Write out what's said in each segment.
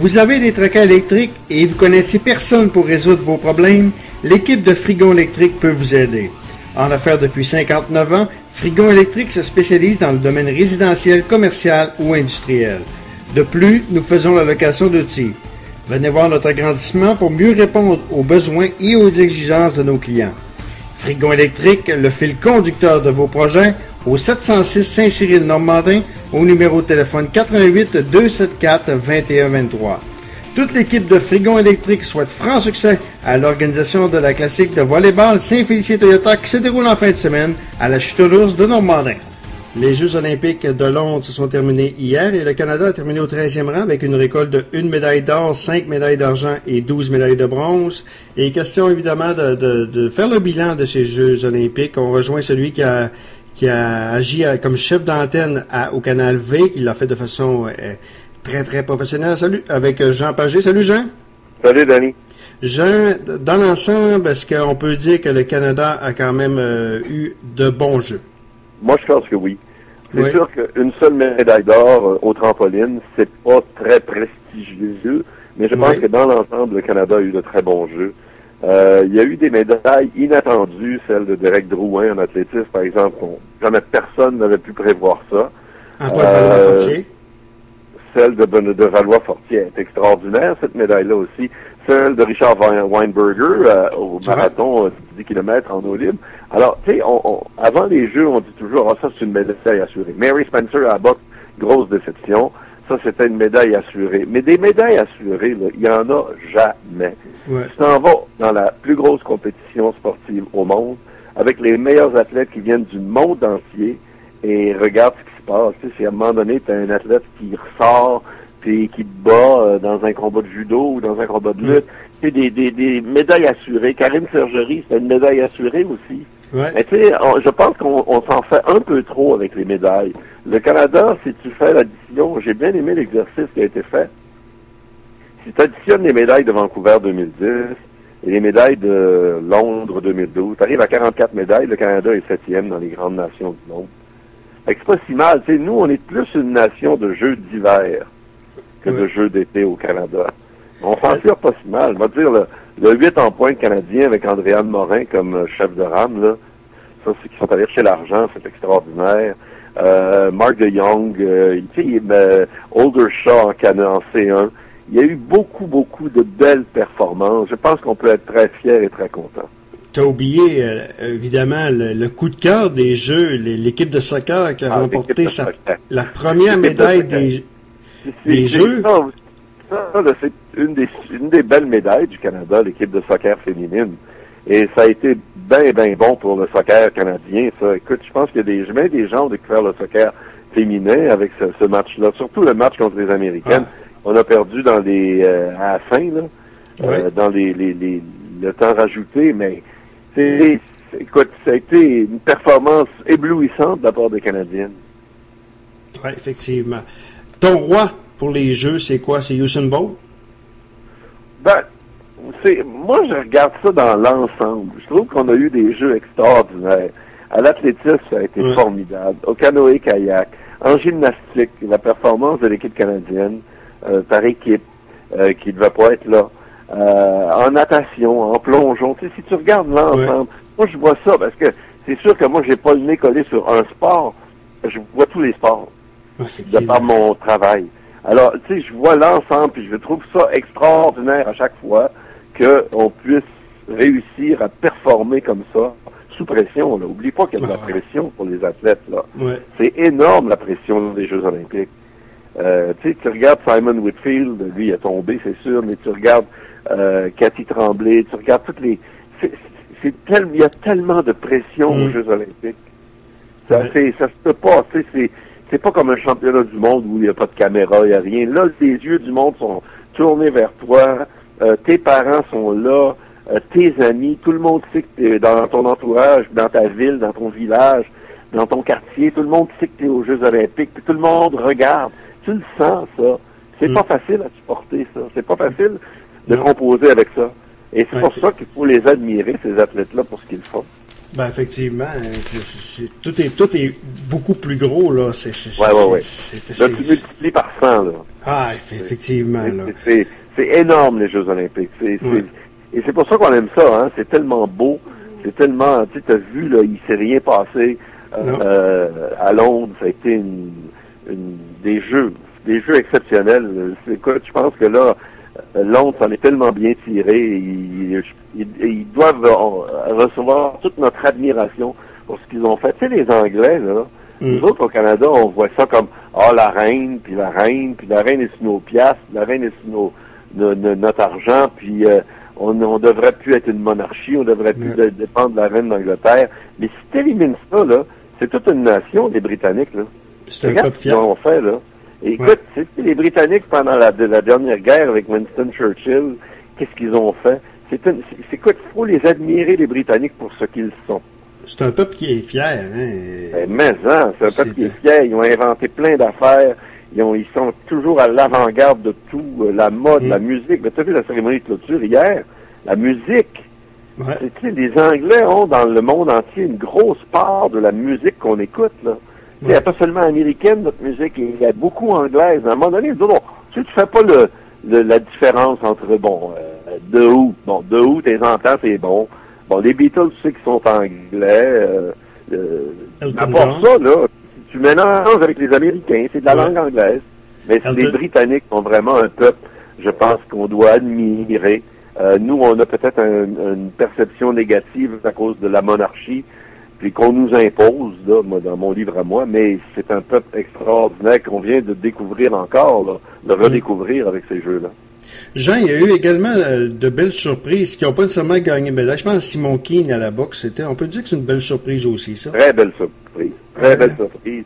Vous avez des tracas électriques et vous connaissez personne pour résoudre vos problèmes? L'équipe de Frigon Électrique peut vous aider. En affaires depuis 59 ans, Frigon Électrique se spécialise dans le domaine résidentiel, commercial ou industriel. De plus, nous faisons la location d'outils. Venez voir notre agrandissement pour mieux répondre aux besoins et aux exigences de nos clients. Frigon Électrique, le fil conducteur de vos projets, au 706 Saint-Cyril-Normandin, au numéro de téléphone 88 274 2123. Toute l'équipe de Frigon Électrique souhaite franc succès à l'organisation de la classique de volleyball Saint-Félicien Toyota qui se déroule en fin de semaine à la Chute d'Ours de Normandin. Les Jeux olympiques de Londres se sont terminés hier et le Canada a terminé au 13e rang avec une récolte de 1 médaille d'or, 5 médailles d'argent et 12 médailles de bronze. Et question évidemment de faire le bilan de ces Jeux olympiques. On rejoint celui qui a agi comme chef d'antenne au Canal V, qui l'a fait de façon très, très professionnelle. Salut, avec Jean Pagé. Salut, Jean. Salut, Danny. Jean, dans l'ensemble, est-ce qu'on peut dire que le Canada a quand même eu de bons Jeux? Moi, je pense que oui. C'est sûr qu'une seule médaille d'or au trampoline, c'est pas très prestigieux, mais je pense que dans l'ensemble, le Canada a eu de très bons Jeux. Il y a eu des médailles inattendues, celle de Derek Drouin en athlétisme, par exemple. Jamais personne n'avait pu prévoir ça. Antoine Valois-Fortier. Celle de Valois-Fortier est extraordinaire, cette médaille-là aussi. Celle de Richard Weinberger au marathon 10 km en eau libre. Alors, tu sais, avant les Jeux, on dit toujours, ça c'est une médaille assurée. Mary Spencer à Abbott, grosse déception. Ça, c'était une médaille assurée. Mais des médailles assurées, là, il n'y en a jamais. Tu t'en vas dans la plus grosse compétition sportive au monde, avec les meilleurs athlètes qui viennent du monde entier, et regarde ce qui se passe. Tu sais, si à un moment donné, tu as un athlète qui ressort, puis qui te bat dans un combat de judo ou dans un combat de lutte, tu sais, des médailles assurées. Karine Sergerie, c'était une médaille assurée aussi. Mais tu sais, je pense qu'on s'en fait un peu trop avec les médailles. Le Canada, si tu fais l'addition, j'ai bien aimé l'exercice qui a été fait. Si tu additionnes les médailles de Vancouver 2010 et les médailles de Londres 2012, tu arrives à 44 médailles, le Canada est 7e dans les grandes nations du monde. Fait que c'est pas si mal. Tu sais, nous, on est plus une nation de jeux d'hiver que de jeux d'été au Canada. On s'en tire pas si mal. On va dire le 8 en pointe canadien avec Andréane Morin comme chef de rame, là. Ça, c'est qu'ils sont allés chercher l'argent, c'est extraordinaire. Mark de Young, Aldershaw en C1. Il y a eu beaucoup de belles performances. Je pense qu'on peut être très fiers et très contents. Tu as oublié, évidemment, le coup de cœur des Jeux, l'équipe de soccer qui a remporté la première médaille des Jeux. Ça, c'est une des belles médailles du Canada, l'équipe de soccer féminine. Et ça a été bien bon pour le soccer canadien, ça. Écoute, je pense qu'il y a des gens qui ont découvert le soccer féminin avec ce match-là, surtout le match contre les Américaines. On a perdu dans à la fin, là, dans le temps rajouté, mais écoute, ça a été une performance éblouissante de la part des Canadiennes. Oui, effectivement. Ton roi pour les Jeux, c'est quoi? C'est Usain Bolt? Moi, je regarde ça dans l'ensemble. Je trouve qu'on a eu des Jeux extraordinaires. À l'athlétisme, ça a été formidable. Au canoë-kayak, en gymnastique, la performance de l'équipe canadienne par équipe qui ne devait pas être là. En natation, en plongeon. Tu sais, si tu regardes l'ensemble, moi, je vois ça parce que c'est sûr que moi, j'ai pas le nez collé sur un sport. Je vois tous les sports de par mon travail. Alors, tu sais, je vois l'ensemble, puis je trouve ça extraordinaire à chaque fois qu'on puisse réussir à performer comme ça, sous pression. Là. Oublie pas qu'il y a de la pression pour les athlètes. Là. C'est énorme, la pression des Jeux olympiques. Tu sais, tu regardes Simon Whitfield, lui, il a tombé, c'est sûr, mais tu regardes Cathy Tremblay, tu regardes toutes les... il y a tellement de pression aux Jeux olympiques. Ça se peut pas, tu sais, c'est pas comme un championnat du monde où il n'y a pas de caméra, il n'y a rien. Là, les yeux du monde sont tournés vers toi, tes parents sont là, tes amis, tout le monde sait que tu es dans ton entourage, dans ta ville, dans ton village, dans ton quartier, tout le monde sait que tu es aux Jeux olympiques, puis tout le monde regarde. Tu le sens, ça. C'est pas facile à supporter, ça. C'est pas facile de composer avec ça. Et c'est pour ça qu'il faut les admirer, ces athlètes-là, pour ce qu'ils font. Ben, effectivement, tout est beaucoup plus gros, là. Ouais. Là, tu multiplies par 100, là. Ah, effectivement, là. C'est énorme, les Jeux olympiques. Et c'est pour ça qu'on aime ça, hein. C'est tellement beau. C'est tellement, tu sais, t'as vu, là, il s'est rien passé. À Londres, ça a été des jeux exceptionnels. Écoute, je pense que là, Londres s'en est tellement bien tiré. Ils doivent recevoir toute notre admiration pour ce qu'ils ont fait. Tu sais, les Anglais, là, nous autres au Canada, on voit ça comme la reine, puis la reine est sur nos piastres, la reine est sur notre argent, puis on devrait plus être une monarchie, on devrait plus dépendre de la reine d'Angleterre. Mais si tu élimines ça, là, c'est toute une nation, les Britanniques, là. C'est un peuple fier. Ont fait, là. Et écoute, les Britanniques, pendant la dernière guerre avec Winston Churchill, qu'est-ce qu'ils ont fait? Écoute, il faut les admirer, les Britanniques, pour ce qu'ils sont. C'est un peuple qui est fier, hein? C'est un peuple qui est fier. Ils ont inventé plein d'affaires. Ils sont toujours à l'avant-garde de tout. La mode, la musique. Mais tu as vu la cérémonie de clôture hier? La musique. Ouais. Tu sais, les Anglais ont dans le monde entier une grosse part de la musique qu'on écoute, là. Il n'y a pas seulement américaine, notre musique, il y a beaucoup anglaise. À un moment donné, tu fais pas la différence entre, The Who. Bon, The Who, tes entends, c'est bon. Bon, les Beatles, tu sais qu'ils sont anglais. À part ça, là, tu mélanges avec les Américains, c'est de la langue anglaise. Mais les Britanniques sont vraiment un peuple, je pense, qu'on doit admirer. Nous, on a peut-être une perception négative à cause de la monarchie, puis qu'on nous impose, là, moi, dans mon livre à moi, mais c'est un peuple extraordinaire qu'on vient de découvrir encore, là, de redécouvrir avec ces jeux-là. Jean, il y a eu également de belles surprises qui n'ont pas nécessairement gagné médaille. Je pense que Simon Keane à la boxe, on peut dire que c'est une belle surprise aussi, ça. Très belle surprise. Belle surprise.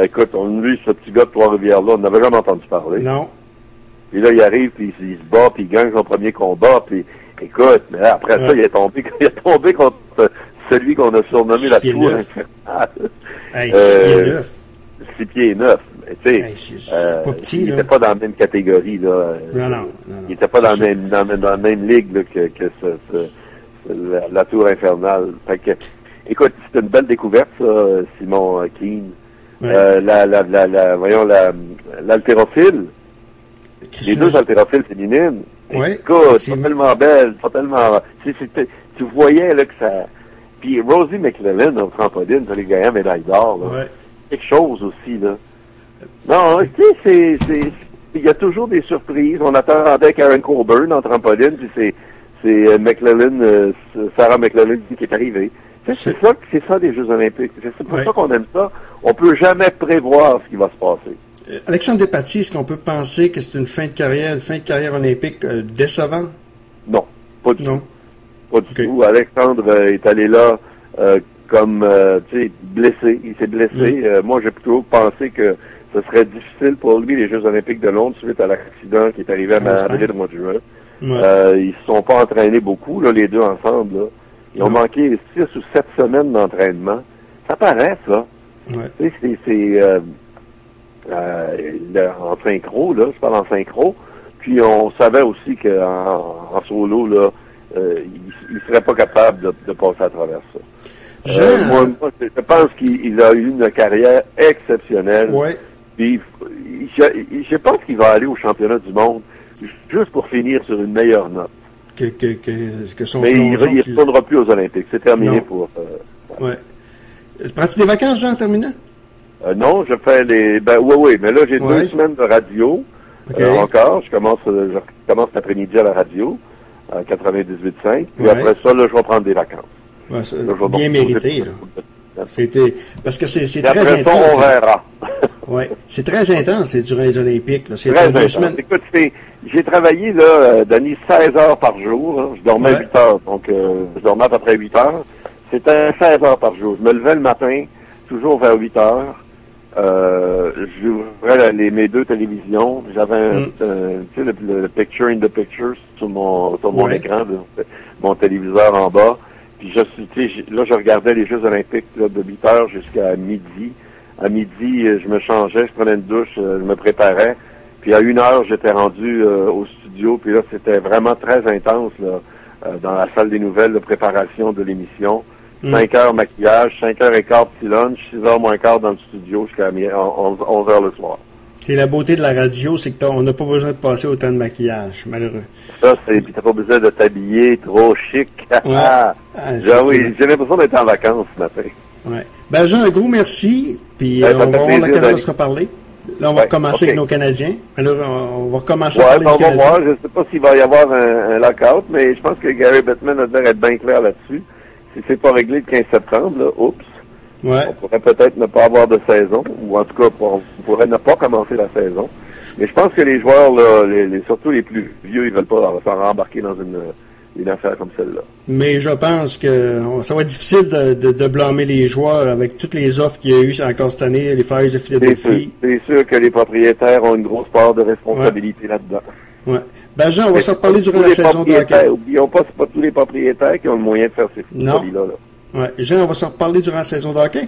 Écoute, on a vu ce petit gars de Trois-Rivières-là, on n'avait jamais entendu parler. Non. Puis là, il arrive, puis il se bat, puis il gagne son premier combat, puis écoute, mais là, après ça, il est tombé contre celui qu'on a surnommé la tour infernale. 6 pieds 9. 6 pieds 9. Tu sais, c'est pas petit, il n'était pas dans la même catégorie, là. Non. Il n'était pas dans la même ligue, là, que la tour infernale. Fait que, écoute, c'est une belle découverte, ça, Simon Keane. Ouais. L'haltérophile. Les deux haltérophiles féminines. Ouais, écoute, sont tellement belles, sont tellement... Tu voyais, là, que ça... Puis Rosie McLellan, au trampoline, ça les gagnait médaille d'or, là. Ouais. Quelque chose aussi, là. Non, tu sais, il y a toujours des surprises. On attendait Karen Coburn en trampoline, puis c'est McLellan, Sarah McLellan qui est arrivée. C'est ça les Jeux olympiques. C'est pour ça qu'on aime ça. On peut jamais prévoir ce qui va se passer. Alexandre Despatie, est-ce qu'on peut penser que c'est une fin de carrière olympique décevante? Non, pas du tout. Pas du Okay. tout. Alexandre est allé là comme, tu sais, blessé. Il s'est blessé. Moi, j'ai plutôt pensé que ce serait difficile pour lui, les Jeux olympiques de Londres, suite à l'accident qui est arrivé à Madrid au mois de juin. Ils se sont pas entraînés beaucoup, là, les deux ensemble. Là. Ils ont manqué 6 ou 7 semaines d'entraînement. Ça paraît, ça. Tu sais, c'est en synchro, là, je parle en synchro. Puis on savait aussi qu'en solo, là, il serait pas capable de passer à travers ça. Moi, je pense qu'il a eu une carrière exceptionnelle. Ouais. Puis, je pense qu'il va aller au championnat du monde juste pour finir sur une meilleure note. Que son mais il ne retournera plus aux Olympiques. C'est terminé pour... ouais. Prends-tu des vacances, Jean, en terminant? Non, je fais les... oui, mais là, j'ai 2 semaines de radio. Encore. Je commence l'après-midi à la radio, à 98.5. Puis après ça, là, je vais prendre des vacances. Ouais, là, bien mérité, là. Parce que c'est très intense. Après ça, on verra. Oui, c'est très intense, durant les Olympiques. Là. C'est très 2 semaines. Écoute, j'ai travaillé, là, Denis, 16 heures par jour. Hein. Je dormais 8 heures, donc je dormais à peu près 8 heures. C'était 16 heures par jour. Je me levais le matin, toujours vers 8 heures. J'ouvrais mes 2 télévisions. J'avais tu sais, le picture in the picture sur mon écran, mon téléviseur en bas. Puis je regardais les Jeux olympiques là, de 8 heures jusqu'à midi. À midi, je me changeais, je prenais une douche, je me préparais. Puis à 1 heure, j'étais rendu au studio. Puis là, c'était vraiment très intense là, dans la salle des nouvelles de préparation de l'émission. 5 heures maquillage, 5 heures et quart petit lunch, 6 heures moins quart dans le studio jusqu'à 11 heures le soir. C'est la beauté de la radio, c'est qu'on n'a pas besoin de passer autant de maquillage, malheureux. Ça, puis t'as pas besoin de t'habiller trop chic. Oui, j'ai l'impression d'être en vacances ce matin. Ouais. Ben, Jean, un gros merci, puis on va avoir l'occasion de se reparler. Là, on va recommencer avec nos Canadiens. Alors, on va recommencer à parler des Canadiens. On va voir. Je ne sais pas s'il va y avoir un lockout, mais je pense que Gary Bettman a l'air d'être bien clair là-dessus. Si c'est pas réglé le 15 septembre, là, oups. Ouais. On pourrait peut-être ne pas avoir de saison, ou en tout cas, on pourrait ne pas commencer la saison. Mais je pense que les joueurs, là, surtout les plus vieux, ils veulent pas s'en rembarquer dans une affaire comme celle-là. Mais je pense que ça va être difficile de blâmer les joueurs avec toutes les offres qu'il y a eu encore cette année, les Flyers de Philadelphie. C'est sûr que les propriétaires ont une grosse part de responsabilité là-dedans. Ouais. Ben Jean, on va se reparler durant la saison de hockey. Oublions pas, c'est pas tous les propriétaires qui ont le moyen de faire ces folies-là. Ouais. Jean, on va se reparler durant la saison de hockey.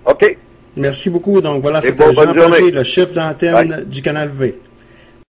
OK. Merci beaucoup. Donc voilà, c'était Jean Pagé, le chef d'antenne du Canal V.